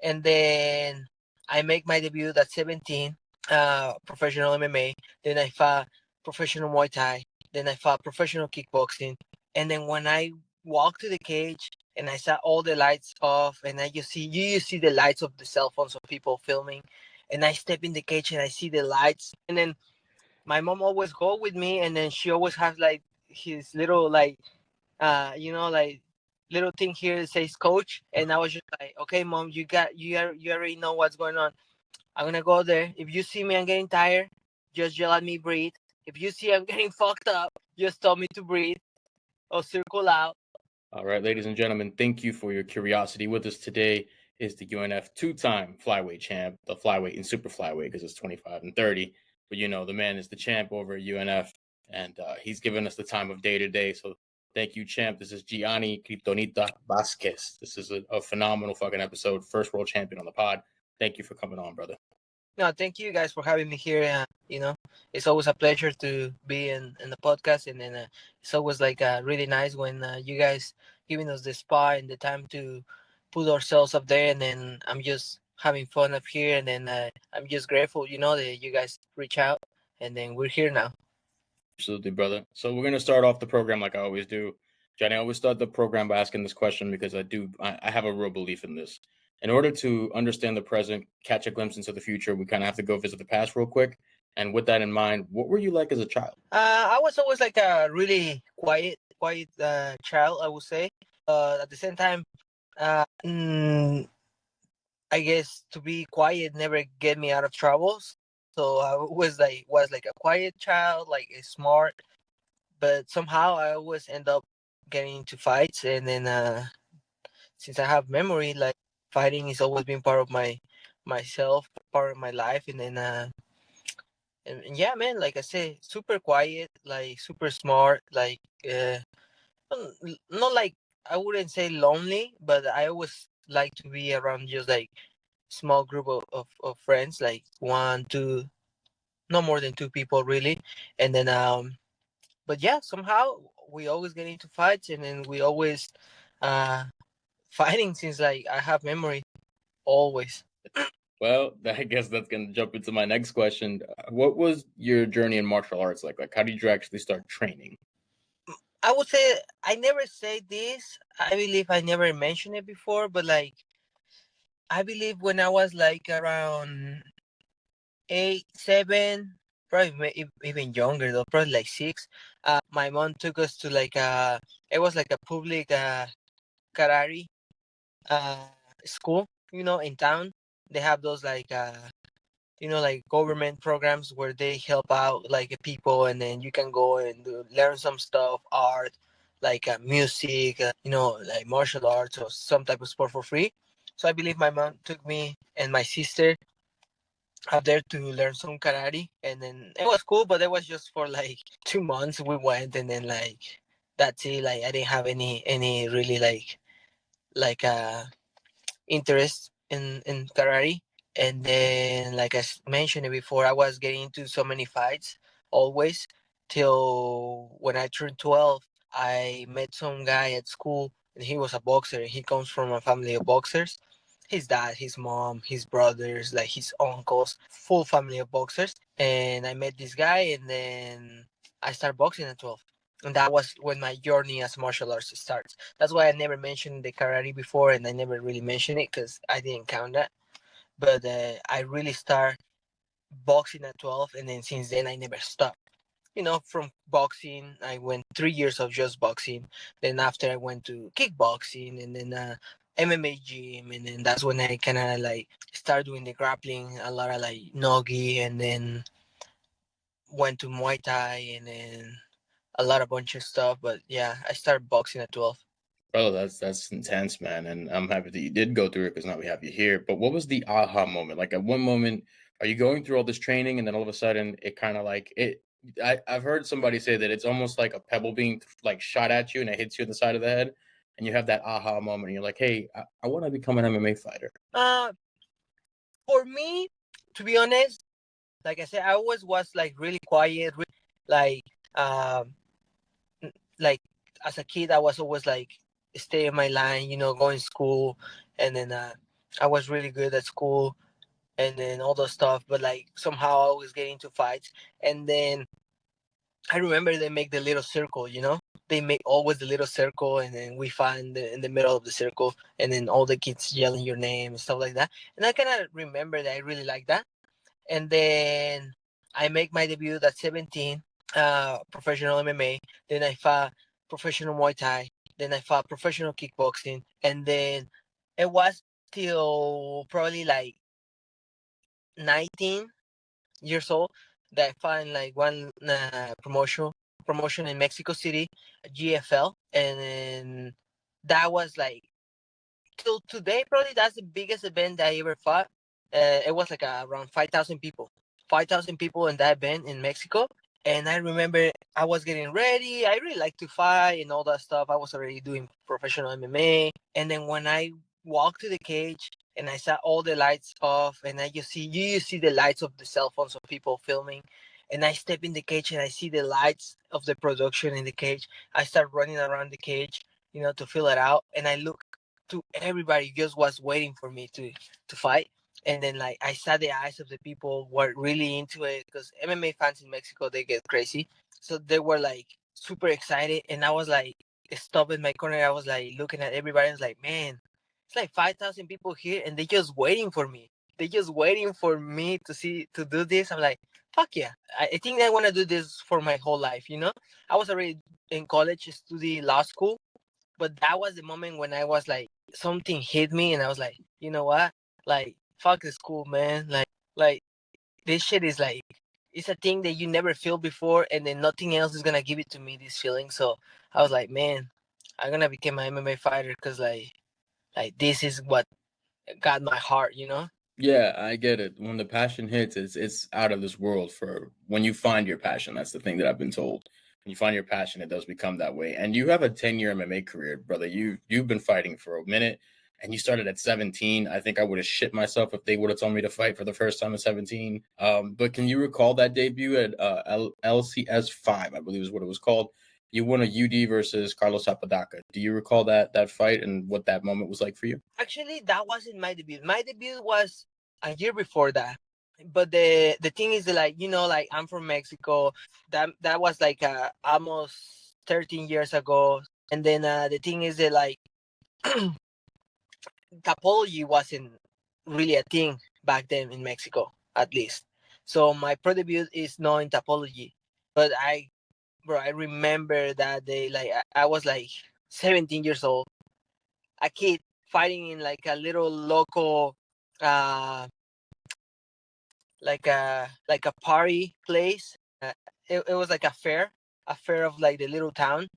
And then I make my debut at 17, professional MMA. Then I fought professional Muay Thai. Then I fought professional kickboxing. And then when I walked to the cage and I saw all the lights off, and you see the lights of the cell phones of people filming, and I step in the cage and I see the lights, and then my mom always go with me, and then she always has like his little like like little thing here that says coach, and I was just like, okay, mom, you already know what's going on. I'm gonna go there. If you see me, I'm getting tired, just yell at me, breathe. If you see I'm getting fucked up, just tell me to breathe or circle out. All right, ladies and gentlemen, thank you for your curiosity. With us today is the UNF two-time flyweight champ, the flyweight and super flyweight because it's 25 and 30. But the man is the champ over at UNF, and he's given us the time of day today. So thank you, champ. This is Gianni Kriptonita Vázquez. This is a phenomenal fucking episode. First world champion on the pod. Thank you for coming on, brother. No, thank you guys for having me here. It's always a pleasure to be in the podcast, and then it's always like really nice when you guys giving us the spot and the time to put ourselves up there, and then I'm just having fun up here, and then I'm just grateful, that you guys reach out, and then we're here now. Absolutely, brother. So we're gonna start off the program like I always do. Johnny, I always start the program by asking this question because I have a real belief in this. In order to understand the present, catch a glimpse into the future, we kind of have to go visit the past real quick. And with that in mind, what were you like as a child? I was always like a really quiet child, I would say. At the same time, I guess to be quiet never get me out of troubles. So I was like a quiet child, like a smart, but somehow I always end up getting into fights. And then since I have memory, like fighting has always been part of myself, part of my life. And then and yeah, man, like I say, super quiet, like super smart, like not like, I wouldn't say lonely, but I always like to be around just like small group of friends, like one, two, no more than two people really. And then but yeah, somehow we always get into fights, and then we always uh fighting since like I have memory, always. Well, I guess that's going to jump into my next question. What was your journey in martial arts like? Like, how did you actually start training? I would say I never say this. I believe I never mentioned it before, but like I believe when I was like around 8, 7, probably even younger though, probably like 6. My mom took us to like it was like a public karate uh school, in town. They have those like like government programs where they help out like people, and then you can go and learn some stuff, art, like music, like martial arts or some type of sport for free. So I believe my mom took me and my sister out there to learn some karate, and then it was cool, but it was just for like 2 months we went, and then like that's it. Like I didn't have any really like interest in karate. And then like I mentioned it before, I was getting into so many fights always, till when I turned 12. I met some guy at school, and he was a boxer. He comes from a family of boxers. His dad, his mom, his brothers, like his uncles, full family of boxers. And I met this guy, and then I started boxing at 12. And that was when my journey as martial arts starts. That's why I never mentioned the karate before, and I never really mentioned it because I didn't count that. But I really start boxing at 12, and then since then I never stopped. From boxing, I went 3 years of just boxing. Then after I went to kickboxing, and then MMA gym, and then that's when I kind of like start doing the grappling, a lot of like nogi, and then went to Muay Thai, and then a lot of bunch of stuff. But yeah, I started boxing at 12. Bro, that's intense, man. And I'm happy that you did go through it because now we have you here. But what was the aha moment? Like at one moment, are you going through all this training and then all of a sudden it kind of like it I've heard somebody say that it's almost like a pebble being like shot at you and it hits you in the side of the head and you have that aha moment and you're like, hey, I want to become an MMA fighter. For me, to be honest, like I said, I always was like really quiet, like um like as a kid I was always like stay in my line, going to school, and then I was really good at school and then all those stuff, but like somehow I was getting into fights. And then I remember they make the little circle, you know? They make always the little circle, and then we find in the middle of the circle, and then all the kids yelling your name and stuff like that. And I kind of remember that I really like that. And then I make my debut at 17, professional MMA. Then I fought professional Muay Thai. Then I fought professional kickboxing. And then it was till probably like 19 years old that I found like one promotion in Mexico City, GFL, and then that was like till today probably that's the biggest event that I ever fought. It was like around 5,000 people in that event in Mexico. And I remember I was getting ready. I really like to fight and all that stuff. I was already doing professional MMA. And then when I walked to the cage and I saw all the lights off, and you see the lights of the cell phones of people filming. And I step in the cage and I see the lights of the production in the cage. I start running around the cage, to fill it out. And I look to everybody just was waiting for me to fight. And then like I saw the eyes of the people were really into it because MMA fans in Mexico they get crazy. So they were like super excited, and I was like stopped in my corner. I was like looking at everybody. I was like, man, it's like 5,000 people here, and they just waiting for me. They just waiting for me to do this. I'm like, fuck yeah! I think I want to do this for my whole life. I was already in college, study law school, but that was the moment when I was like something hit me, and I was like, you know what? Like fuck the school, man. Like this shit is like it's a thing that you never feel before, and then nothing else is gonna give it to me this feeling. So I was like, man, I'm gonna become an MMA fighter because like this is what got my heart. Yeah, I get it. When the passion hits, it's out of this world. For when you find your passion, that's the thing that I've been told. When you find your passion, it does become that way. And you have a 10-year MMA career, brother. You've been fighting for a minute, and you started at 17. I think I would have shit myself if they would have told me to fight for the first time at 17. But can you recall that debut at LCS 5? I believe is what it was called. You won a UD versus Carlos Apodaca. Do you recall that fight and what that moment was like for you? Actually, that wasn't my debut. My debut was a year before that. But the thing is that, like, like I'm from Mexico. That was like almost 13 years ago. And then the thing is that, like, topology wasn't really a thing back then in Mexico, at least. So my pro debut is not in topology. But I remember that day, like I was like 17 years old, a kid fighting in like a little local, uh, like a party place. It was like a fair of like the little town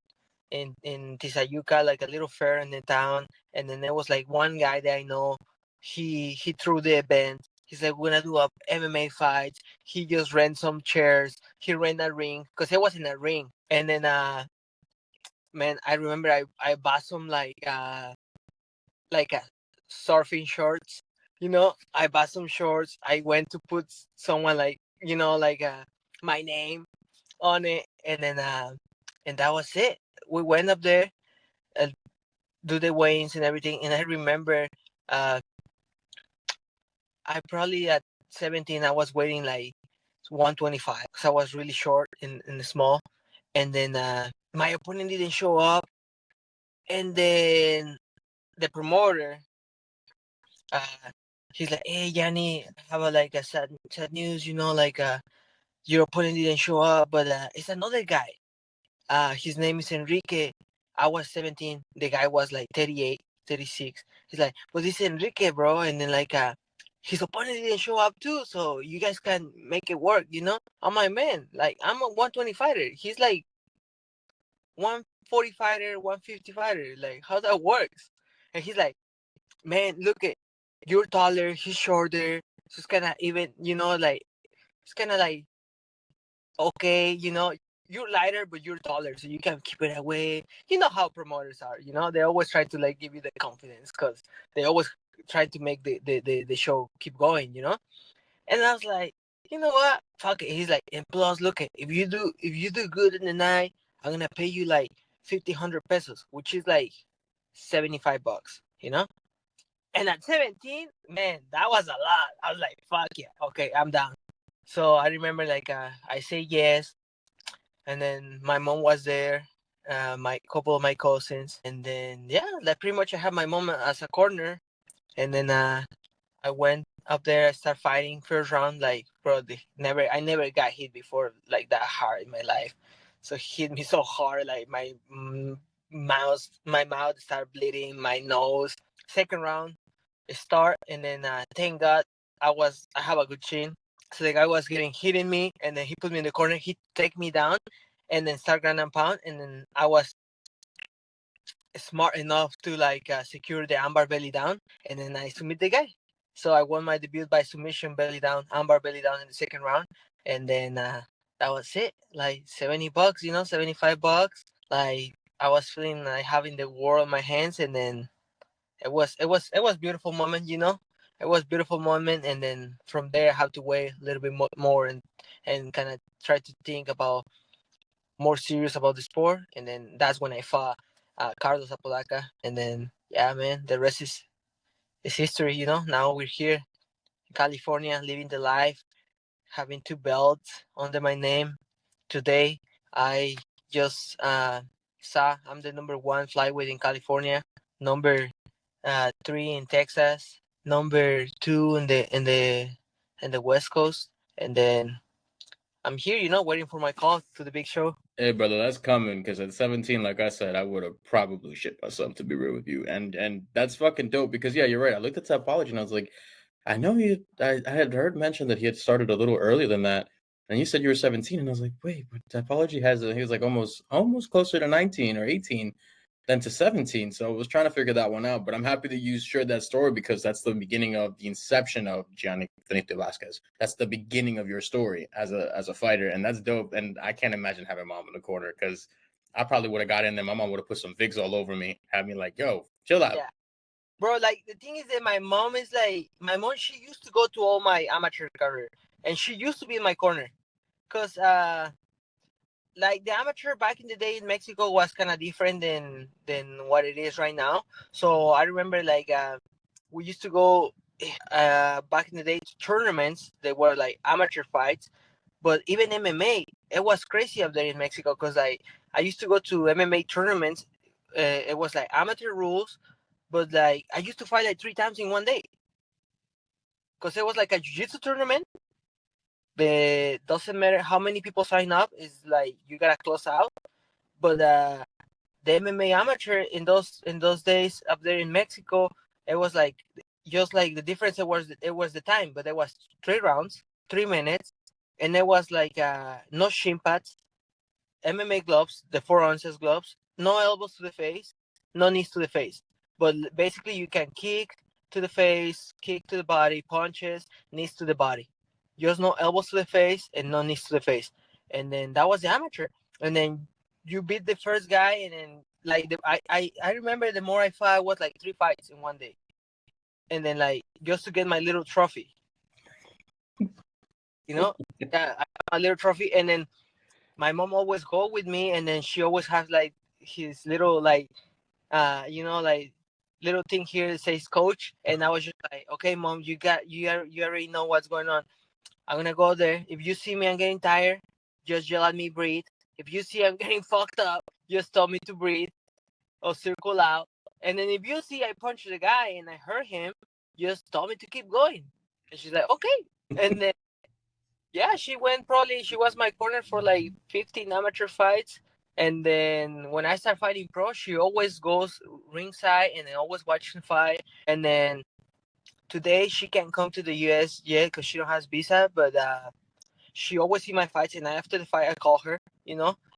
in Tizayuca, like a little fair in the town. And then there was like one guy that I know. He threw the event. He's like, we're gonna do a MMA fight. He just rent some chairs. He rent a ring because it was in a ring. And then man, I remember I bought some like a surfing shorts. I bought some shorts. I went to put someone like like my name on it, and that was it. We went up there and do the weigh-ins and everything. And I remember, uh, I probably at 17 I was weighing like 125 because I was really short in the small. And then my opponent didn't show up, and then the promoter, uh, he's like, "Hey, Gianni, I have like a sad news. Like your opponent didn't show up, but it's another guy. His name is Enrique. I was 17. The guy was like 38, 36. He's like, but this is Enrique, bro. And then like his opponent didn't show up too, so you guys can make it work. I'm like, man, like I'm a 120 fighter. He's like 140 fighter, 150 fighter. Like how that works? And he's like, man, look at you're taller, he's shorter. So it's kind of even, like it's kind of like okay, you're lighter, but you're taller, so you can keep it away. You know how promoters are, they always try to like give you the confidence because they always try to make the show keep going. And I was like, you know what? Fuck it. He's like, and plus, look at if you do good in the night, I'm gonna pay you like 1,500 pesos, which is like $75. And at 17, man, that was a lot. I was like, fuck yeah, okay, I'm down. So I remember like I say yes, and then my mom was there, my couple of my cousins, and then yeah, like pretty much I had my mom as a corner, and then I went up there. I started fighting first round. Like, bro, I never got hit before like that hard in my life. So he hit me so hard, like my mouth started bleeding, my nose. Second round, it start, and then thank God I have a good chin. So the guy was getting hitting me, and then he put me in the corner. He take me down, and then start ground and pound, and then I was smart enough to like secure the armbar belly down, and then I submit the guy. So I won my debut by submission belly down, armbar belly down in the second round, and then that was it. Like $70, $75. Like I was feeling like having the world in my hands, and then it was beautiful moment. It was beautiful moment, and then from there I have to wait a little bit more and kind of try to think about more serious about the sport, and then that's when I fought Carlos Apodaca, and then yeah, man, the rest is history. Now we're here in California, living the life, having two belts under my name. Today, I just saw I'm the number one flyweight in California, number three in Texas, number two in the West Coast, and then I'm here, waiting for my call to the big show. Hey, brother, that's coming because at 17, like I said, I would have probably shit myself, to be real with you. And that's fucking dope because, yeah, you're right. I looked at Topology and I was like, I know I had heard mention that he had started a little earlier than that. And you said you were 17. And I was like, wait, but Topology he was like almost closer to 19 or 18 than to 17. So I was trying to figure that one out. But I'm happy that you shared that story because that's the beginning of the inception of Gianni Kriptonita Vázquez. That's the beginning of your story as a fighter. And that's dope. And I can't imagine having mom in the corner because I probably would have got in there. My mom would have put some Vicks all over me, had me like, yo, chill out. Yeah. Bro, like the thing is that my mom, she used to go to all my amateur career, and she used to be in my corner, cause like the amateur back in the day in Mexico was kind of different than what it is right now. So I remember like we used to go back in the day to tournaments. They were like amateur fights, but even MMA, it was crazy up there in Mexico, cause I used to go to MMA tournaments. It was like amateur rules, but like I used to fight like 3 times in one day, because it was like a jiu-jitsu tournament. But doesn't matter how many people sign up. It's like you gotta close out. But the MMA amateur in those days up there in Mexico, it was like just like the difference. It was the time, but it was 3 rounds, 3 minutes, and it was like no shin pads, MMA gloves, the 4 ounces gloves, no elbows to the face, no knees to the face. But basically, you can kick to the face, kick to the body, punches, knees to the body. Just no elbows to the face and no knees to the face. And then that was the amateur. And then you beat the first guy, and then like I remember the more I fought was like 3 fights in one day. And then like just to get my little trophy, I got my little trophy, and then my mom always go with me, and then she always has like his little like like little thing here that says coach, and I was just like, okay, mom, you already know what's going on. I'm gonna go there. If you see me I'm getting tired, just yell at me, breathe. If you see I'm getting fucked up, just tell me to breathe or circle out. And then if you see I punch the guy and I hurt him, just tell me to keep going. And she's like, okay. And then yeah, she was my corner for like 15 amateur fights. And then when I start fighting pro, she always goes ringside and then always watching fight. And then today she can't come to the US yet because she don't has visa, but she always see my fights. And after the fight, I call her.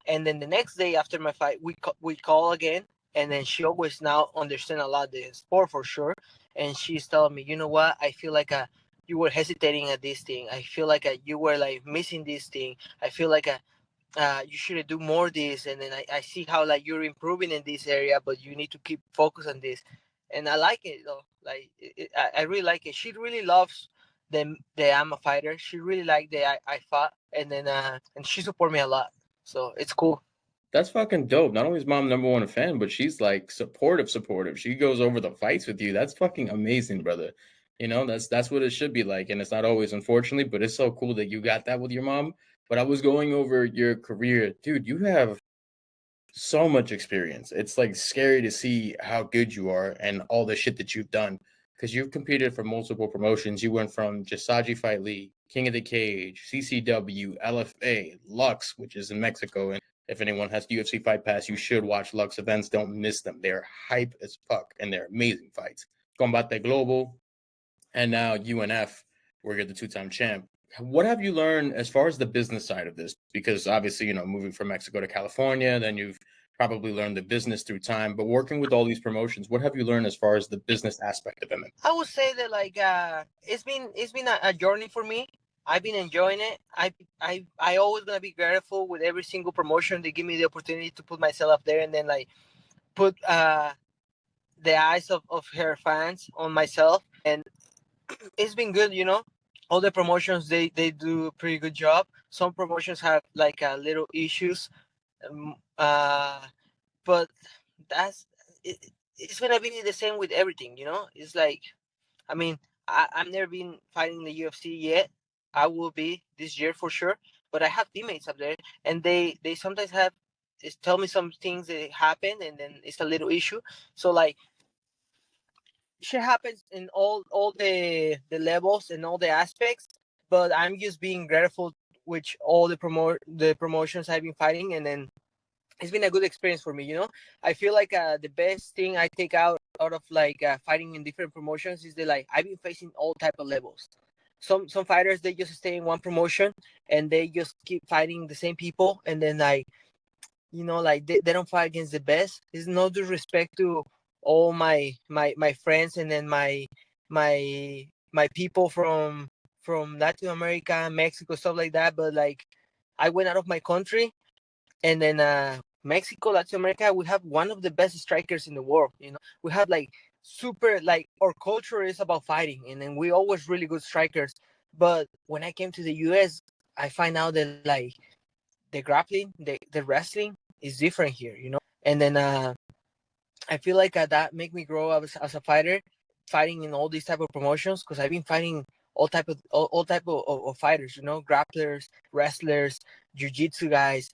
And then the next day after my fight, we call again. And then she always now understand a lot the sport for sure. And she's telling me, you know what? I feel like you were hesitating at this thing. I feel like you were like missing this thing. I feel like you should do more of this. And then I see how like you're improving in this area, but you need to keep focus on this. And I like it though. Like I really like it. She really loves the I'm a fighter. She really liked the I fought, and then and she support me a lot. So it's cool. That's fucking dope. Not only is mom number one a fan, but she's like supportive. She goes over the fights with you. That's fucking amazing, brother. You know, that's what it should be like. And it's not always, unfortunately, but it's so cool that you got that with your mom. But I was going over your career. Dude, you have so much experience. It's like scary to see how good you are and all the shit that you've done. Because you've competed for multiple promotions. You went from Jasaji Fight League, King of the Cage, CCW, LFA, Lux, which is in Mexico. And if anyone has UFC Fight Pass, you should watch Lux events. Don't miss them. They're hype as fuck and they're amazing fights. Combate Global, and now UNF, where you're the two-time champ. What have you learned as far as the business side of this? Because obviously, you know, moving from Mexico to California, then you've probably learned the business through time. But working with all these promotions, what have you learned as far as the business aspect of MMA? I would say that like it's been a journey for me. I've been enjoying it. I always gonna be grateful with every single promotion. They give me the opportunity to put myself up there and then like put the eyes of her fans on myself, and it's been good, you know. All the promotions they do a pretty good job. Some promotions have like little issues, um, uh, but that's it's gonna be the same with everything, you know. It's like, I mean, I've never been fighting the UFC yet. I will be this year for sure, but I have teammates up there, and they sometimes have tell me some things that happen, and then it's a little issue. So like, shit happens in all the levels and all the aspects, but I'm just being grateful with all the promotions I've been fighting, and then it's been a good experience for me, you know. I feel like the best thing I take out of like fighting in different promotions is that like I've been facing all type of levels. Some fighters, they just stay in one promotion and they just keep fighting the same people, and then like, you know, like they don't fight against the best. There's no disrespect to all my friends, and then my people from Latin America, Mexico, stuff like that. But like, I went out of my country, and then Mexico, Latin America, we have one of the best strikers in the world. You know, we have like super, like, our culture is about fighting, and then we always really good strikers. But when I came to the US, I find out that like the grappling, the wrestling is different here, you know. And then I feel like that make me grow up as a fighter, fighting in all these type of promotions, because I've been fighting all type of fighters, you know, grapplers, wrestlers, jiu-jitsu guys,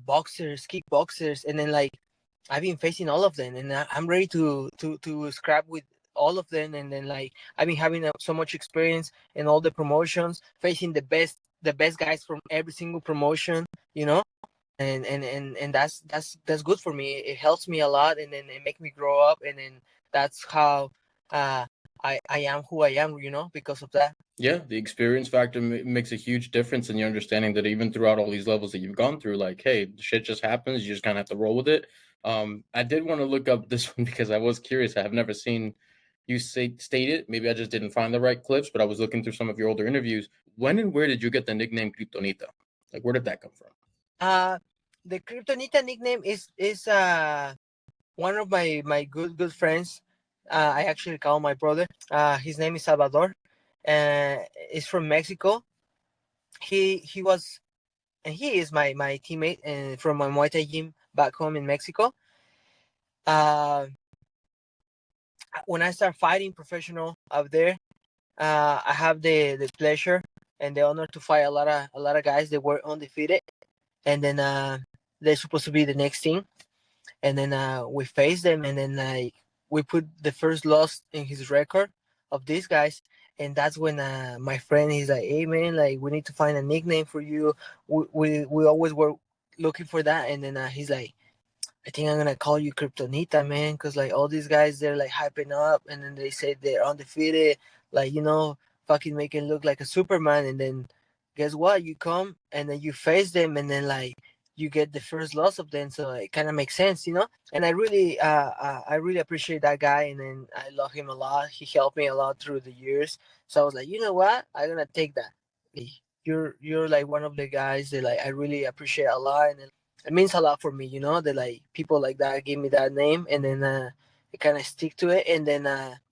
boxers, kickboxers, and then like I've been facing all of them, and I'm ready to scrap with all of them. And then like I've been having so much experience in all the promotions, facing the best guys from every single promotion, you know. And that's good for me. It helps me a lot, and then it makes me grow up, and then that's how uh I am who I am, you know, because of that. Yeah, the experience factor makes a huge difference in your understanding that even throughout all these levels that you've gone through, like, hey, shit just happens. You just kind of have to roll with it. I did want to look up this one because I was curious. I have never seen you state it. Maybe I just didn't find the right clips, but I was looking through some of your older interviews. When and where did you get the nickname Kriptonita? Like, where did that come from? Uh the Kryptonita nickname is one of my good friends. I actually call my brother. His name is Salvador. He's from Mexico. He was, and he is my teammate and from my Muay Thai gym back home in Mexico. Uh, when I start fighting professional up there, I have the pleasure and the honor to fight a lot of guys that were undefeated, and then they're supposed to be the next thing, and then we face them, and then like we put the first loss in his record of these guys. And that's when my friend is like, hey man, like we need to find a nickname for you. We always were looking for that. And then he's like, I think I'm gonna call you Kryptonita, man, because like all these guys, they're like hyping up, and then they say they're undefeated, like, you know, fucking making look like a Superman. And then guess what? You come and then you face them, and then like you get the first loss of them, so it kind of makes sense, you know. And I really appreciate that guy, and then I love him a lot. He helped me a lot through the years, so I was like, you know what? I'm gonna take that. You're like one of the guys that like I really appreciate a lot, and it means a lot for me, you know, that like people like that give me that name, and then it kind of stick to it, and then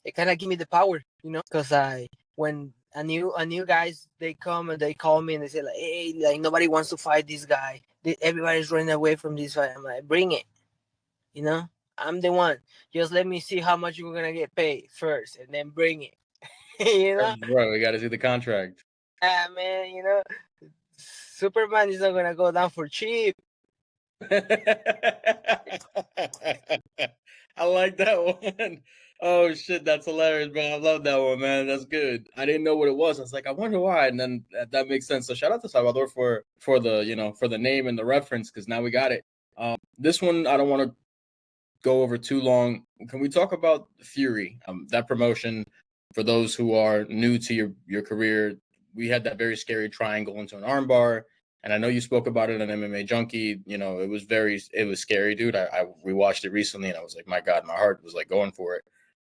it kind of give me the power, you know, because I when a new guys, they come and they call me and they say like, hey, like nobody wants to fight this guy. Everybody's running away from this fight. I'm like, bring it. You know, I'm the one. Just let me see how much you're gonna get paid first, and then bring it. You know, Bro, we got to see the contract. man. You know, Superman is not gonna go down for cheap. I like that one. Oh shit, that's hilarious, man. I love that one, man. That's good. I didn't know what it was. I was like, I wonder why, and then that makes sense. So shout out to Salvador for the for the name and the reference, because now we got it. This one I don't want to go over too long. Can we talk about Fury? That promotion, for those who are new to your career, we had that very scary triangle into an armbar. And I know you spoke about it on MMA Junkie. You know, it was scary, dude. I rewatched it recently and I was like, my God, my heart was like going for it.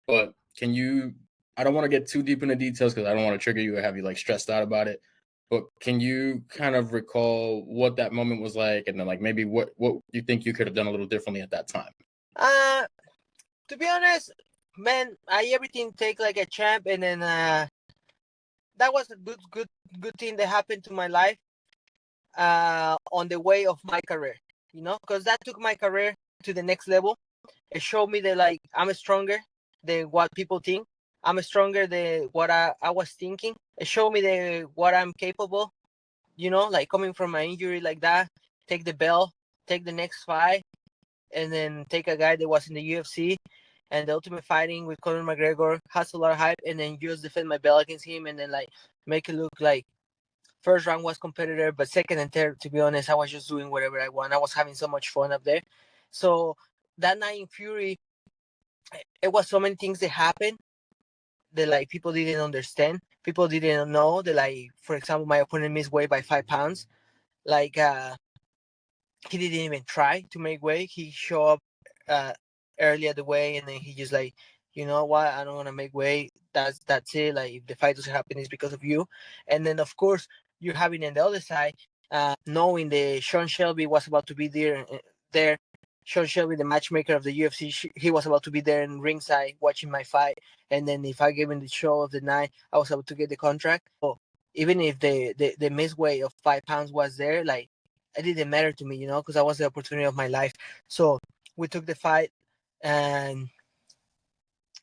But I don't want to get too deep into details because I don't want to trigger you or have you like stressed out about it. But can you kind of recall what that moment was like, and then like maybe what you think you could have done a little differently at that time? To be honest, man, I everything take like a champ, and then that was a good thing that happened to my life. On the way of my career, you know, because that took my career to the next level. It showed me that like I'm stronger than what people think. I'm stronger than what I was thinking. It showed me that what I'm capable. You know, like coming from an injury like that, take the belt, take the next fight, and then take a guy that was in the UFC and the Ultimate Fighting with Conor McGregor, has a lot of hype, and then just defend my belt against him, and then like make it look like first round was competitive, but second and third, to be honest, I was just doing whatever I want. I was having so much fun up there. So that night in Fury, it was so many things that happened that like people didn't understand. People didn't know that, like, for example, my opponent missed weight by 5 pounds. Like he didn't even try to make weight. He showed up uh, early at the way, and then he just like, you know what, I don't want to make weight. That's it. Like if the fight doesn't happen, it's because of you. And then of course you're having on the other side, knowing that Sean Shelby was about to be there. Sean Shelby, the matchmaker of the UFC, he was about to be there in ringside watching my fight. And then if I gave him the show of the night, I was able to get the contract. So even if the miss weight of 5 pounds was there, like it didn't matter to me, you know, because that was the opportunity of my life. So we took the fight, and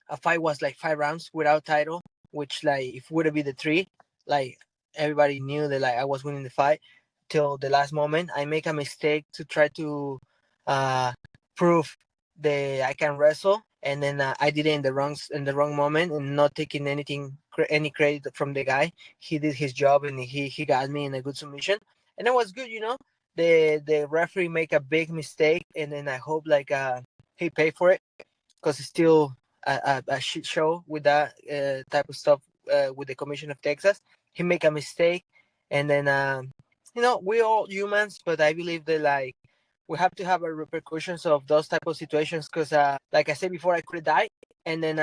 a fight was like 5 rounds without title, which like if would have been the three, like everybody knew that like I was winning the fight till the last moment. I make a mistake to try to uh, prove that I can wrestle, and then I did it in the wrong moment, and not taking any credit from the guy. He did his job, and he got me in a good submission, and it was good, you know. The referee make a big mistake, and then I hope like he paid for it, because it's still a shit show with that type of stuff with the Commission of Texas. He make a mistake, and then you know, we're all humans, but I believe that like we have to have a repercussions of those type of situations, because like I said before, I could have died, and then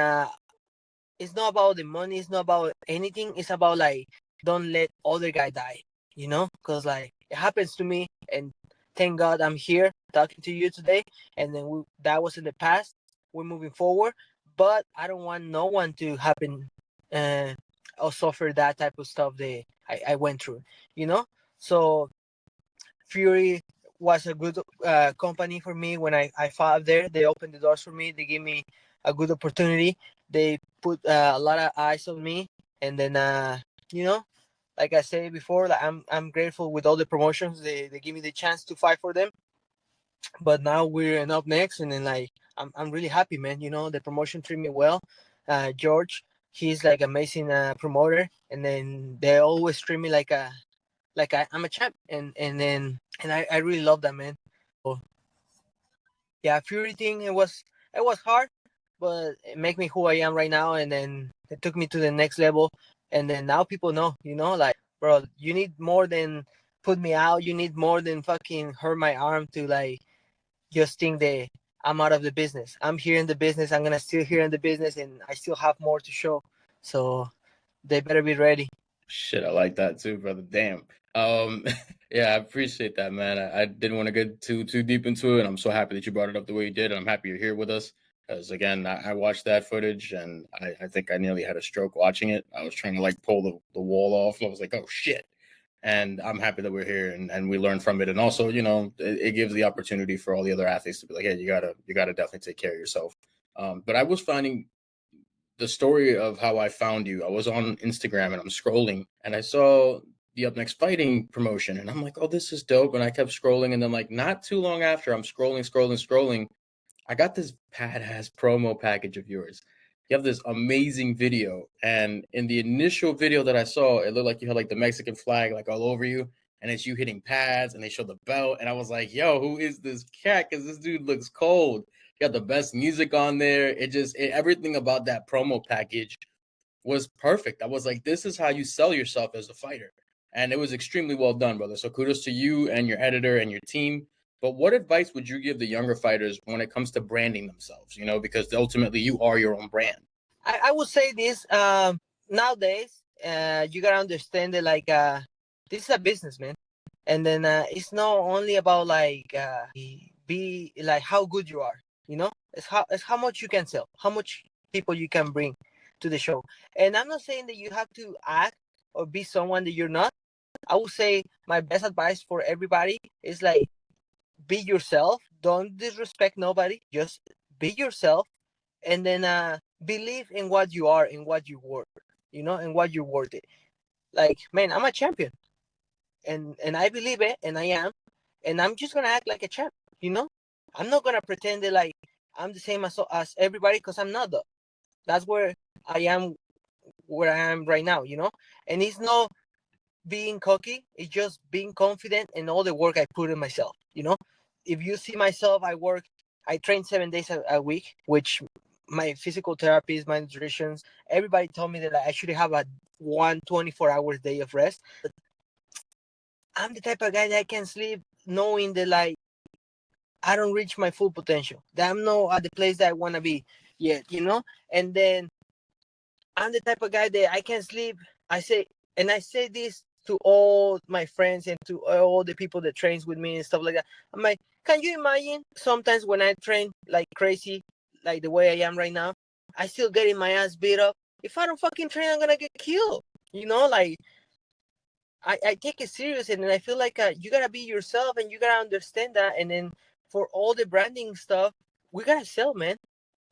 it's not about the money, it's not about anything, it's about like don't let other guy die, you know, because like it happens to me, and thank God I'm here talking to you today, and then that was in the past, we're moving forward, but I don't want no one to happen uh, or suffer that type of stuff that I went through, you know. So Fury was a good company for me when I fought there. They opened the doors for me. They gave me a good opportunity. They put a lot of eyes on me, and then you know, like I said before, like I'm grateful with all the promotions. They give me the chance to fight for them. But now we're in up next, and then like I'm really happy, man. You know, the promotion treat me well. George, he's like amazing promoter, and then they always treat me like I'm a champ, and I really love that, man. So yeah, Fury thing, it was hard, but it made me who I am right now, and then it took me to the next level, and then now people know, you know, like, bro, you need more than put me out, you need more than fucking hurt my arm to like just think that I'm out of the business. I'm here in the business, I'm gonna still here in the business, and I still have more to show. So they better be ready. Shit, I like that too, brother. Damn. Yeah, I appreciate that, man. I didn't want to get too deep into it, and I'm so happy that you brought it up the way you did, and I'm happy you're here with us. Because again, I watched that footage and I think I nearly had a stroke watching it. I was trying to like pull the wall off. I was like, oh shit. And I'm happy that we're here and we learn from it. And also, you know, it gives the opportunity for all the other athletes to be like, hey, you gotta definitely take care of yourself. But I was finding the story of how I found you. I was on Instagram and I'm scrolling and I saw the Up Next Fighting promotion and I'm like, oh, this is dope. And I kept scrolling and then like not too long after I'm scrolling, I got this badass promo package of yours. You have this amazing video. And in the initial video that I saw, it looked like you had like the Mexican flag like all over you. And it's you hitting pads and they show the belt. And I was like, yo, who is this cat? Because this dude looks cold. You got the best music on there. Everything about that promo package was perfect. I was like, this is how you sell yourself as a fighter. And it was extremely well done, brother. So kudos to you and your editor and your team. But what advice would you give the younger fighters when it comes to branding themselves? You know, because ultimately you are your own brand. I would say this, nowadays, you gotta understand that like this is a business, man. And then it's not only about like be like how good you are, you know. It's how much you can sell, how much people you can bring to the show. And I'm not saying that you have to act or be someone that you're not. I would say my best advice for everybody is like be yourself. Don't disrespect nobody. Just be yourself, and then believe in what you are and what you worth. You know, and what you're worth it. Like, man, I'm a champion, and I believe it, and I am, and I'm just gonna act like a champ. You know, I'm not gonna pretend that like I'm the same as everybody because I'm not. Though. That's where I am, where I am right now. You know, and it's not being cocky. It's just being confident in all the work I put in myself. You know, if you see myself, I train 7 days a week, which my physical therapist, my nutritionists, everybody told me that I should have a 24 hours day of rest. But I'm the type of guy that can sleep knowing that like I don't reach my full potential. That I'm not at the place that I want to be yet, you know? And then I'm the type of guy that I can sleep. I say this to all my friends and to all the people that trains with me and stuff like that. I'm like, can you imagine sometimes when I train like crazy, like the way I am right now, I still getting my ass beat up. If I don't fucking train, I'm gonna get killed. You know, like I take it serious, and then I feel like you gotta be yourself, and you gotta understand that. And then for all the branding stuff, we gotta sell, man.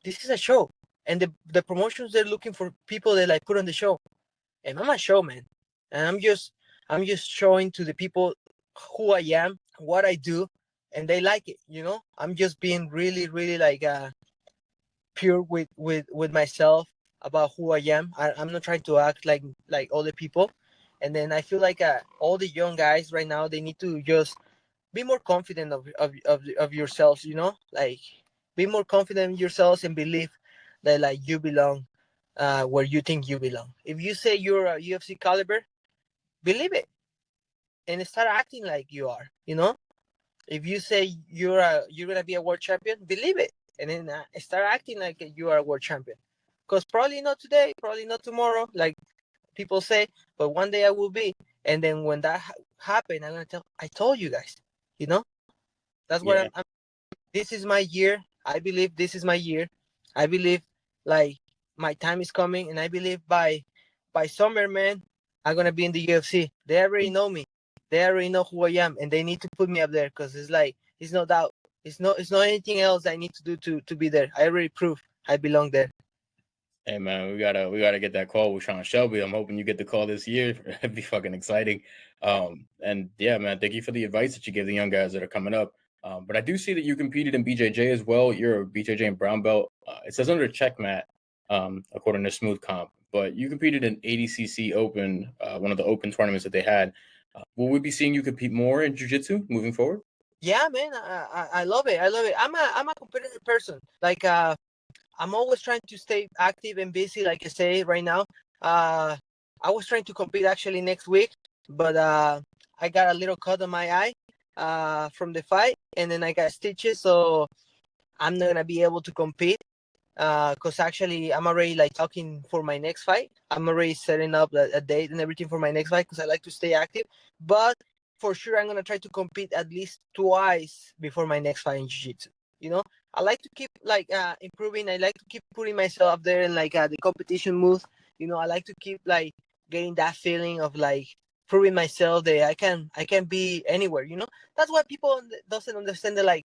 This is a show, and the promotions they're looking for people that like put on the show, and I'm a showman, and I'm just showing to the people who I am, what I do, and they like it. You know, I'm just being really, really like pure with myself about who I am. I'm not trying to act like other people. And then I feel like all the young guys right now, they need to just be more confident of yourselves, you know, like be more confident in yourselves and believe that like you belong where you think you belong. If you say you're a UFC caliber, believe it and start acting like you are, you know. If you say you're gonna be a world champion, believe it and then start acting like you are a world champion. Because probably not today, probably not tomorrow, like people say, but one day I will be. And then when that happen, I'm gonna tell. I told you guys. You know, that's what Yeah. I'm. This is my year. I believe this is my year. I believe like my time is coming, and I believe by summer, man, I'm gonna be in the UFC. They already know me. They already know who I am, and they need to put me up there because it's like it's no doubt. It's not anything else I need to do to be there. I already proved I belong there. Hey man, we gotta get that call with Sean Shelby. I'm hoping you get the call this year. It'd be fucking exciting. And yeah, man, thank you for the advice that you give the young guys that are coming up. But I do see that you competed in BJJ as well. You're a BJJ and brown belt. It says under checkmat, according to Smooth Comp. But you competed in ADCC Open, one of the open tournaments that they had. Will we be seeing you compete more in jiu-jitsu moving forward? Yeah, man, I love it. I love it. I'm a competitive person. Like I'm always trying to stay active and busy, like I say right now. I was trying to compete actually next week, but I got a little cut on my eye from the fight, and then I got stitches, so I'm not gonna be able to compete. Cause actually I'm already like talking for my next fight. I'm already setting up a date and everything for my next fight because I like to stay active. But for sure, I'm gonna try to compete at least twice before my next fight in jiu-jitsu. You know, I like to keep like improving. I like to keep putting myself up there in like the competition mood. I like to keep like getting that feeling of like proving myself that I can be anywhere. That's why people doesn't understand that like,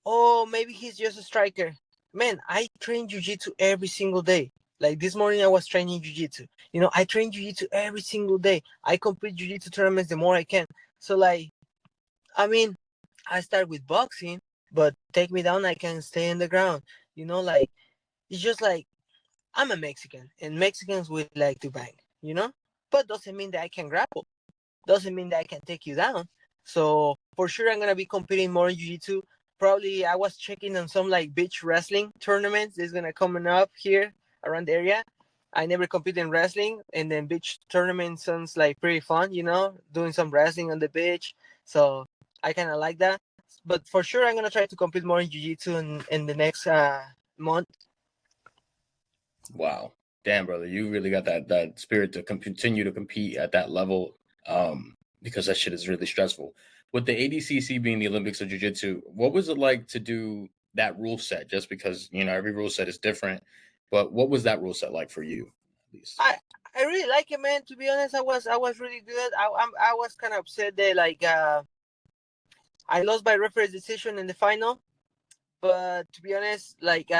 oh, maybe he's just a striker. Man, I train jiu-jitsu every single day. Like this morning I was training jiu-jitsu. I train jiu-jitsu every single day. I complete jiu-jitsu tournaments the more I can. So like, I mean, I start with boxing, but take me down, I can stay on the ground. Like it's just like I'm a Mexican, and Mexicans would like to bang. But doesn't mean that I can grapple. Doesn't mean that I can take you down. So for sure, I'm gonna be competing more in jiu-jitsu. Probably I was checking on some like beach wrestling tournaments. There's gonna coming up here around the area. I never competed in wrestling, and then beach tournament sounds like pretty fun. Doing some wrestling on the beach. So I kind of like that. But for sure, I'm gonna try to compete more in jiu-jitsu in the next month. Wow. Damn, brother, you really got that spirit to continue to compete at that level, because that shit is really stressful. With the ADCC being the Olympics of Jiu-Jitsu, what was it like to do that rule set? Just because every rule set is different, but what was that rule set like for you, at least? I really like it, man. To be honest, I was really good. I was kind of upset that like I lost by referee's decision in the final, but to be honest, like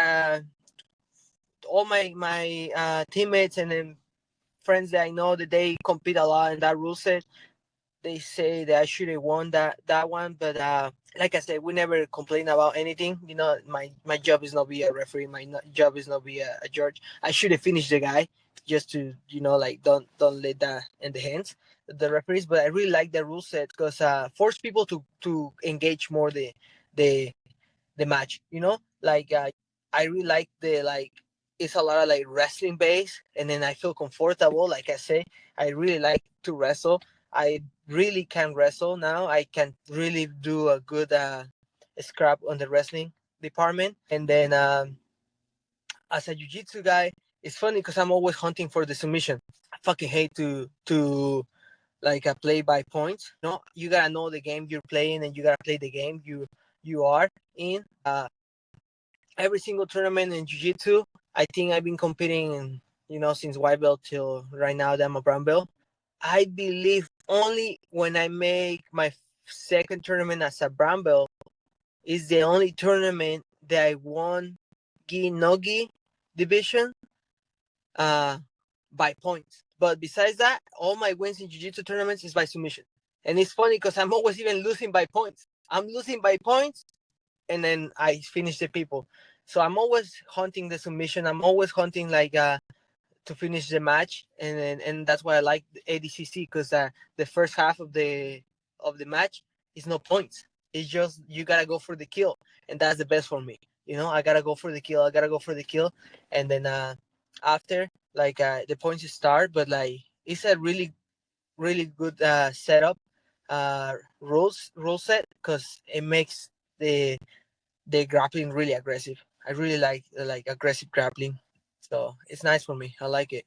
all my teammates and then friends that I know that they compete a lot in that rule set, they say that I should have won that one, but like I said, we never complain about anything. My job is not be a referee. Job is not be a judge. I should have finished the guy just to like don't let that in the hands of the referees. But I really like the rule set because force people to engage more the the match. Like I really like the like it's a lot of like wrestling base, and then I feel comfortable. Like I say, I really like to wrestle. I really can wrestle now. I can really do a good scrap on the wrestling department. And then as a jiu-jitsu guy, it's funny because I'm always hunting for the submission. I fucking hate to like play by points. You gotta know the game you're playing, and you gotta play the game you are in. Every single tournament in jiu-jitsu, I think I've been competing since white belt till right now that I'm a brown belt. I believe only when I make my second tournament as a brown belt is the only tournament that I won gi no gi division by points. But besides that, all my wins in jiu-jitsu tournaments is by submission. And it's funny because I'm always even losing by points. I'm losing by points, and then I finish the people. So I'm always hunting the submission. I'm always hunting like to finish the match, and that's why I like the ADCC because the first half of the match is no points. It's just you gotta go for the kill, and that's the best for me. I gotta go for the kill. I gotta go for the kill, and then after like the points start. But like it's a really really good setup rule set because it makes the grappling really aggressive. I really like aggressive grappling, so it's nice for me. I like it.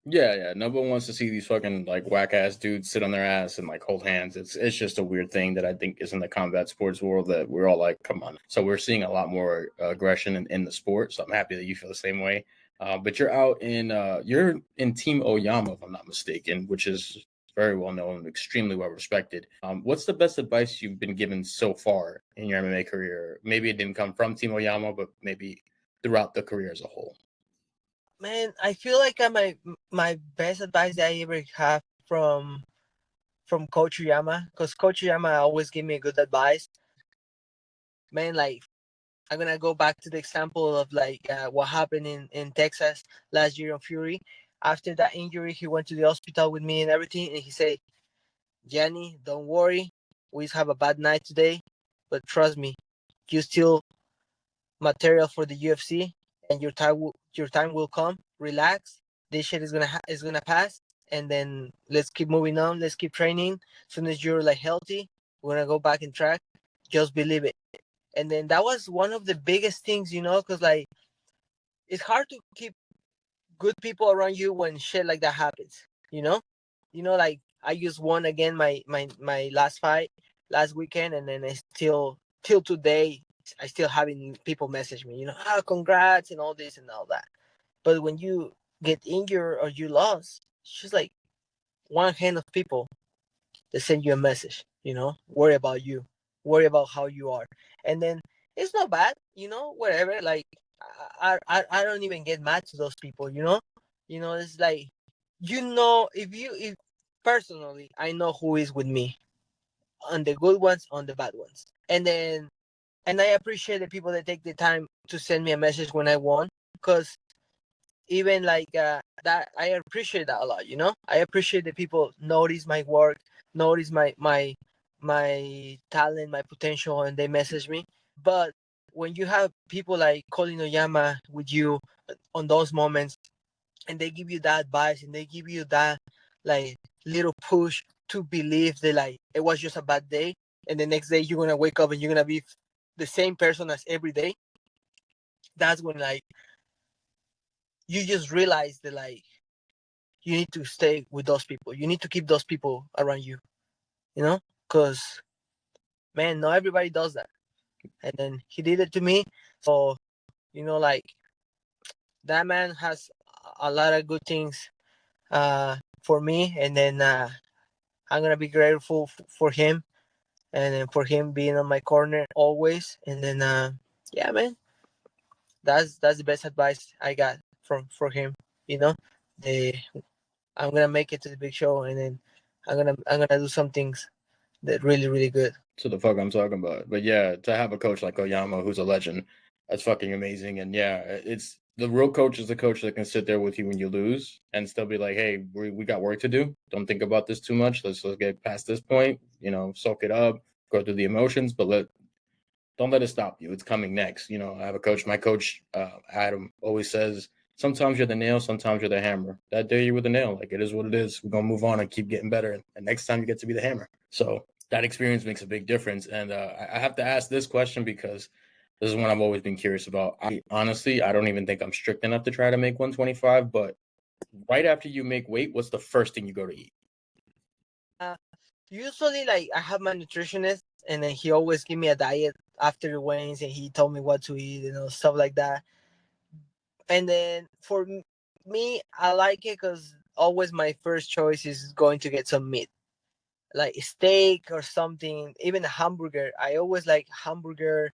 Yeah. No one wants to see these fucking like whack ass dudes sit on their ass and like hold hands. It's just a weird thing that I think is in the combat sports world that we're all like, come on. So we're seeing a lot more aggression in the sport. So I'm happy that you feel the same way. But you're in Team Oyama, if I'm not mistaken, which is very well known, extremely well respected. What's the best advice you've been given so far in your MMA career? Maybe it didn't come from Team Oyama, but maybe throughout the career as a whole. Man, I feel like my best advice that I ever have from Coach Oyama, because Coach Oyama always give me good advice. Man, like I'm gonna go back to the example of like what happened in Texas last year on Fury. After that injury, he went to the hospital with me and everything, and he said, "Gianni, don't worry. We just have a bad night today, but trust me, you still material for the UFC, and your time will come. Relax. This shit is gonna pass, and then let's keep moving on. Let's keep training. As soon as you're like healthy, we're gonna go back in track. Just believe it." And then that was one of the biggest things, because like it's hard to keep good people around you when shit like that happens. Like I just won again my last fight last weekend, and then I still till today I still having people message me, congrats and all this and all that. But when you get injured or you lost, it's just like one hand of people that send you a message, worry about you, worry about how you are. And then it's not bad, whatever. Like I don't even get mad to those people, it's like, if personally, I know who is with me on the good ones, on the bad ones. And I appreciate the people that take the time to send me a message when I won, because even like that, I appreciate that a lot. I appreciate that people notice my work, notice my talent, my potential, and they message me. But when you have people like Colin Oyama with you on those moments, and they give you that advice and they give you that like little push to believe that like it was just a bad day, and the next day you're gonna wake up and you're gonna be the same person as every day, that's when like you just realize that like you need to stay with those people. You need to keep those people around you, because man, not everybody does that. And then he did it to me. So, like that man has a lot of good things for me. And then I'm going to be grateful for him, and then for him being on my corner always. And then, yeah, man, that's the best advice I got for him. The I'm gonna make it to the big show, and then I'm gonna do some things that really really good. So the fuck I'm talking about. But yeah, to have a coach like Oyama, who's a legend, that's fucking amazing. And yeah, it's the real coach is the coach that can sit there with you when you lose and still be like, hey, we got work to do. Don't think about this too much. Let's get past this point. Soak it up, go through the emotions, but don't let it stop you. It's coming next. I have a coach. My coach, Adam, always says, sometimes you're the nail, sometimes you're the hammer. That day you were the nail. Like, it is what it is. We're going to move on and keep getting better. And next time you get to be the hammer. So that experience makes a big difference. And I have to ask this question because this is one I've always been curious about. Honestly, I don't even think I'm strict enough to try to make 125. But right after you make weight, what's the first thing you go to eat? Usually, like, I have my nutritionist, and then he always give me a diet after the weigh-ins, and he told me what to eat, stuff like that. And then for me, I like it because always my first choice is going to get some meat, like steak or something, even a hamburger. I always like hamburger,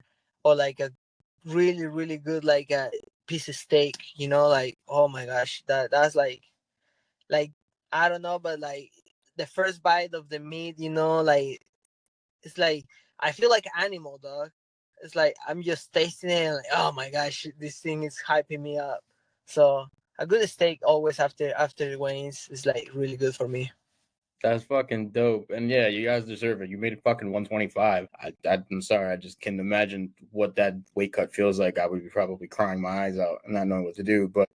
or like a really really good like a piece of steak. Like, oh my gosh, that's like I don't know, but like the first bite of the meat, like it's like I feel like an animal, dog. It's like I'm just tasting it and like, oh my gosh, this thing is hyping me up. So a good steak always after the weigh-ins is like really good for me. That's fucking dope. And yeah, you guys deserve it. You made it fucking 125. I'm sorry. I just can't imagine what that weight cut feels like. I would be probably crying my eyes out and not knowing what to do. But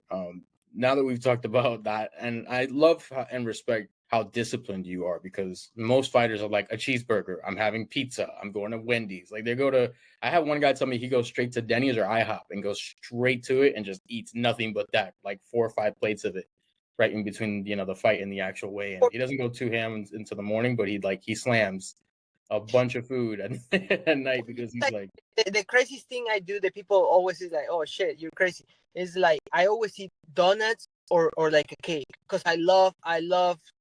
now that we've talked about that, and I love and respect how disciplined you are, because most fighters are like, a cheeseburger, I'm having pizza, I'm going to Wendy's. Like, I have one guy tell me he goes straight to Denny's or IHOP and goes straight to it and just eats nothing but that, like 4 or 5 plates of it right in between, the fight and the actual weigh-in. He doesn't go too ham into the morning, but he slams a bunch of food at night because he's like, the craziest thing I do, the people always is like, oh shit, you're crazy. Is like I always eat donuts or like a cake, because I love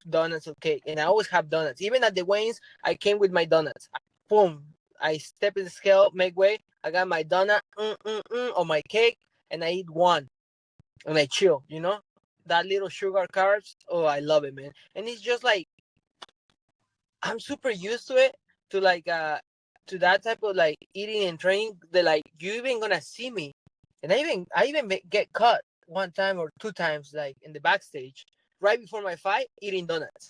donuts or cake, and I always have donuts. Even at the weigh-ins, I came with my donuts. Boom, I step in the scale, make way. I got my donut or my cake, and I eat one, and I chill. That little sugar carbs. Oh, I love it, man. And it's just like I'm super used to it, to like to that type of like eating and training, that like you even gonna see me, and I even get cut one time or two times, like in the backstage right before my fight, eating donuts,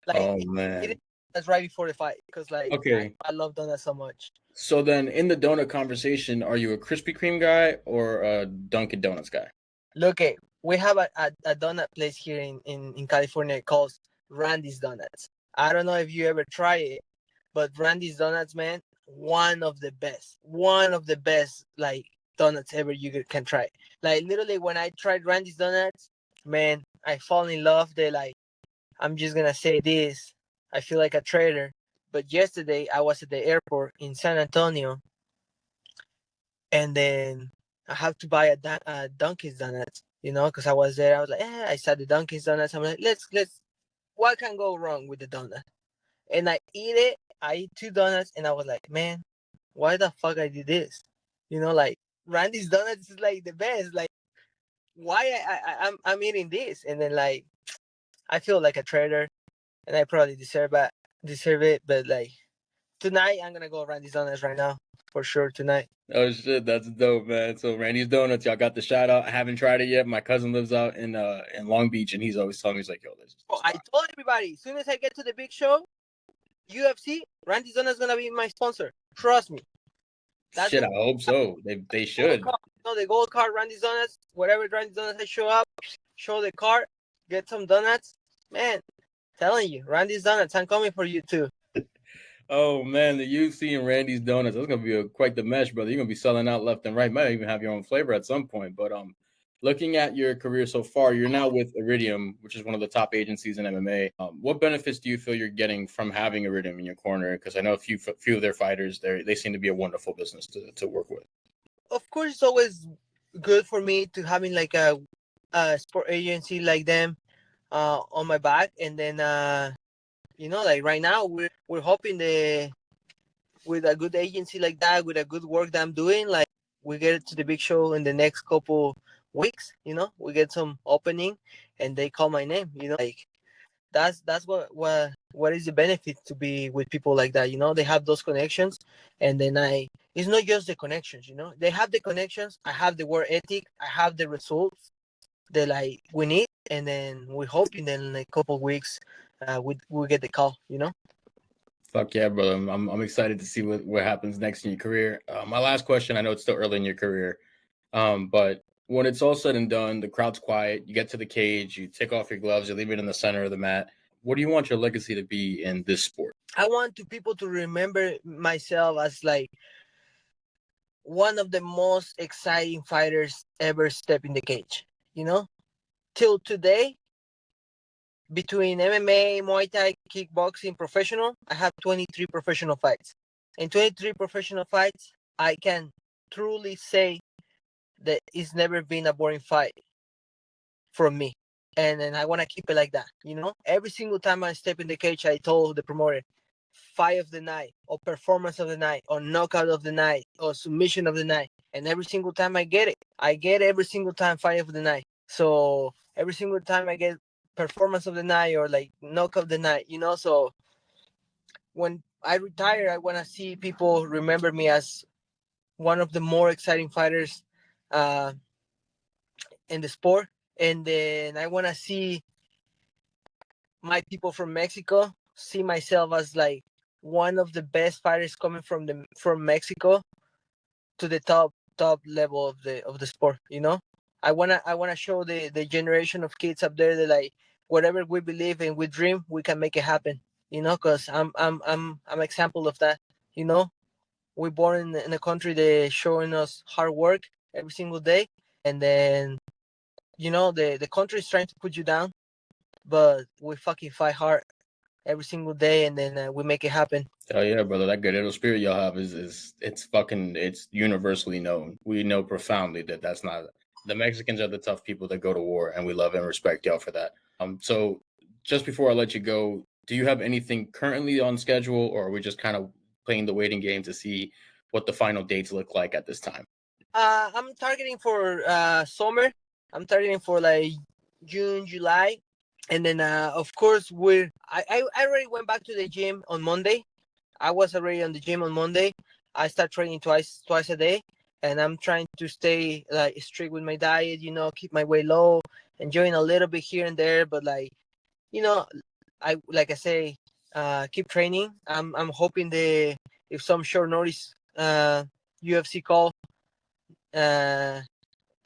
like oh man. that's right before the fight, because like Okay. I love donuts so much. So then in the donut conversation, are you a Krispy Kreme guy or a Dunkin' Donuts guy? Look, we have a donut place here in California called Randy's Donuts. I don't know if you ever try it, but Randy's Donuts, man, one of the best like donuts ever you can try. Like literally, when I tried Randy's Donuts, man, I fall in love. They like, I'm just gonna say this, I feel like a traitor, but yesterday I was at the airport in San Antonio, and then I have to buy a Dunkin' Donuts, because I was there. I was like, I saw the Dunkin' Donuts. I'm like, let's. What can go wrong with the donut? And I eat it. I eat 2 donuts, and I was like, man, why the fuck I did this? Like Randy's Donuts is like the best. Like, why I'm eating this? And then like I feel like a traitor, and I probably deserve it. But like tonight, I'm gonna go Randy's Donuts right now for sure tonight. Oh shit, that's dope, man. So Randy's Donuts, y'all got the shout out. I haven't tried it yet. My cousin lives out in Long Beach, and he's always telling me, he's like, yo, this is Oh, I told everybody, as soon as I get to the big show, UFC, Randy's Donuts is gonna be my sponsor. Trust me. That's shit. I hope so. They should. The gold card, Randy's Donuts. Whatever Randy's Donuts I show up, show the card, get some donuts. Man, telling you, Randy's Donuts, I'm coming for you too. Oh man, the UFC and Randy's Donuts. That's gonna be quite the mesh, brother. You're gonna be selling out left and right. Might even have your own flavor at some point. But looking at your career so far, you're now with Iridium, which is one of the top agencies in MMA. What benefits do you feel you're getting from having Iridium in your corner? Because I know a few of their fighters, they seem to be a wonderful business to work with. Of course, it's always good for me to having like a sport agency like them on my back, and then like right now we're hoping with a good agency like that, with a good work that I'm doing, like we get to the big show in the next couple weeks. We get some opening, and they call my name. Like that's what is the benefit to be with people like that. They have those connections, and then it's not just the connections. They have the connections. I have the work ethic. I have the results that like we need, and then we hope in then a couple weeks we get the call. Fuck yeah, brother. I'm excited to see what happens next in your career. My last question, I know it's still early in your career, but when it's all said and done, the crowd's quiet, you get to the cage, you take off your gloves, you leave it in the center of the mat. What do you want your legacy to be in this sport? I want people to remember myself as like one of the most exciting fighters ever step in the cage. Till today, between MMA, Muay Thai, kickboxing, professional, I have 23 professional fights. In 23 professional fights, I can truly say that it's never been a boring fight from me. And then I want to keep it like that. Every single time I step in the cage, I told the promoter, fight of the night, or performance of the night, or knockout of the night, or submission of the night. And every single time I get it. I get every single time fight of the night. So every single time I get performance of the night or like knockout of the night, so when I retire, I want to see people remember me as one of the more exciting fighters in the sport. And then I want to see my people from Mexico see myself as like one of the best fighters coming from Mexico to the top level of the sport. I wanna show the generation of kids up there that like whatever we believe and we dream, we can make it happen. Because I'm example of that. We're born in a country that showing us hard work every single day, and then the country is trying to put you down, but we fucking fight hard every single day, and then we make it happen. Oh yeah, brother, that guerrero spirit y'all have is it's universally known. We know profoundly that that's not the Mexicans are the tough people that go to war, and we love and respect y'all for that. So just before I let you go, do you have anything currently on schedule, or are we just kind of playing the waiting game to see what the final dates look like at this time? I'm targeting for summer. I'm targeting for like June, July. And then, of course, I already went back to the gym on Monday. I was already on the gym on Monday. I start training twice a day, and I'm trying to stay like strict with my diet. Keep my weight low, enjoying a little bit here and there. But like, I like I say, keep training. I'm hoping if some short notice UFC call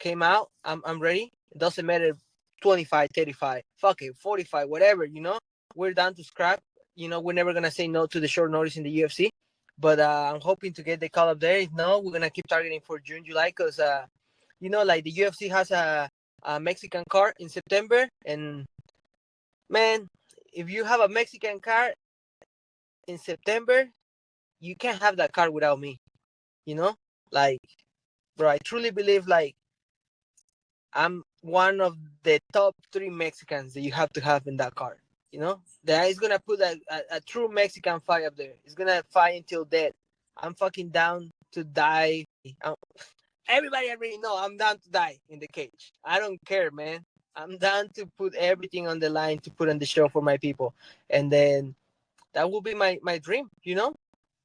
came out, I'm ready. It doesn't matter 25, 35, fuck it, 45, whatever, we're down to scrap. We're never going to say no to the short notice in the UFC. But I'm hoping to get the call up there. If no, we're going to keep targeting for June, July, because, like the UFC has a Mexican card in September. And, man, if you have a Mexican card in September, you can't have that card without me. Like, bro. I truly believe like I'm one of the top 3 Mexicans that you have to have in that card. You know, that is gonna put a true Mexican fight up there. It's gonna fight until death. I'm fucking down to die. Everybody already know I'm down to die in the cage. I don't care, man. I'm down to put everything on the line to put on the show for my people, and then that will be my dream. You know.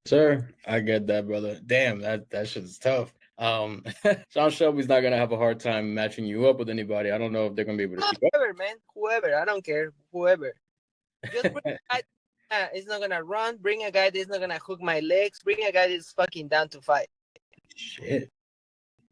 Sir, I get that, brother. Damn, that shit's tough. Sean Shelby's not gonna have a hard time matching you up with anybody. I don't know if they're gonna be able to keep up. Whoever, man, whoever. I don't care. Whoever. Just bring a guy is not gonna run. Bring a guy that's not gonna hook my legs. Bring a guy that's fucking down to fight. Shit.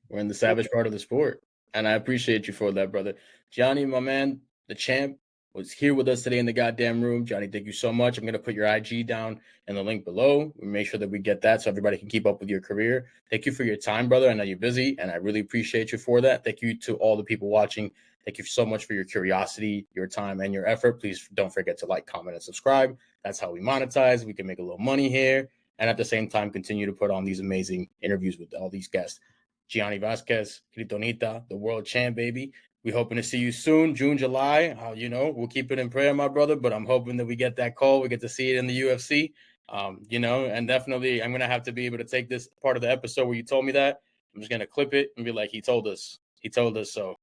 We're in the savage part of the sport. And I appreciate you for that, brother. Gianni, my man, the champ, was here with us today in the goddamn room. Gianni, thank you so much. I'm going to put your IG down in the link below. We make sure that we get that so everybody can keep up with your career. Thank you for your time, brother. I know you're busy, and I really appreciate you for that. Thank you to all the people watching. Thank you so much for your curiosity, your time, and your effort. Please don't forget to like, comment, and subscribe. That's how we monetize. We can make a little money here. And at the same time, continue to put on these amazing interviews with all these guests. Gianni Vazquez, Kriptonita, the world champ, baby. We're hoping to see you soon, June, July. We'll keep it in prayer, my brother, but I'm hoping that we get that call. We get to see it in the UFC, and definitely I'm going to have to be able to take this part of the episode where you told me that. I'm just going to clip it and be like, he told us. So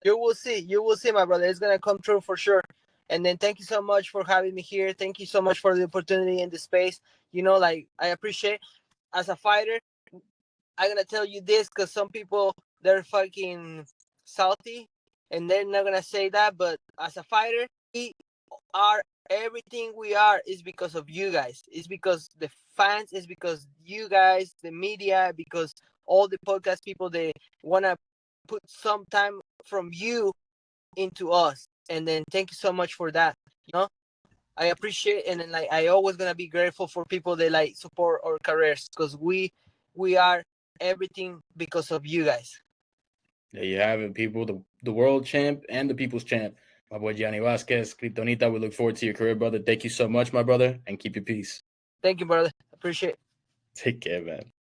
you will see, my brother. It's going to come true for sure. And then thank you so much for having me here. Thank you so much for the opportunity and the space. I appreciate as a fighter. I'm going to tell you this because some people, they're fucking salty and they're not going to say that. But as a fighter, we are everything we are is because of you guys. It's because the fans, it's because you guys, the media, because all the podcast people, they want to put some time from you into us. And then thank you so much for that. I appreciate and then I always gonna be grateful for people that support our careers because we are everything because of you guys. There you have it, people. The world champ and the people's champ. My boy Gianni Vazquez, Kriptonita. We look forward to your career, brother. Thank you so much, my brother, and keep your peace. Thank you, brother. Appreciate it. Take care, man.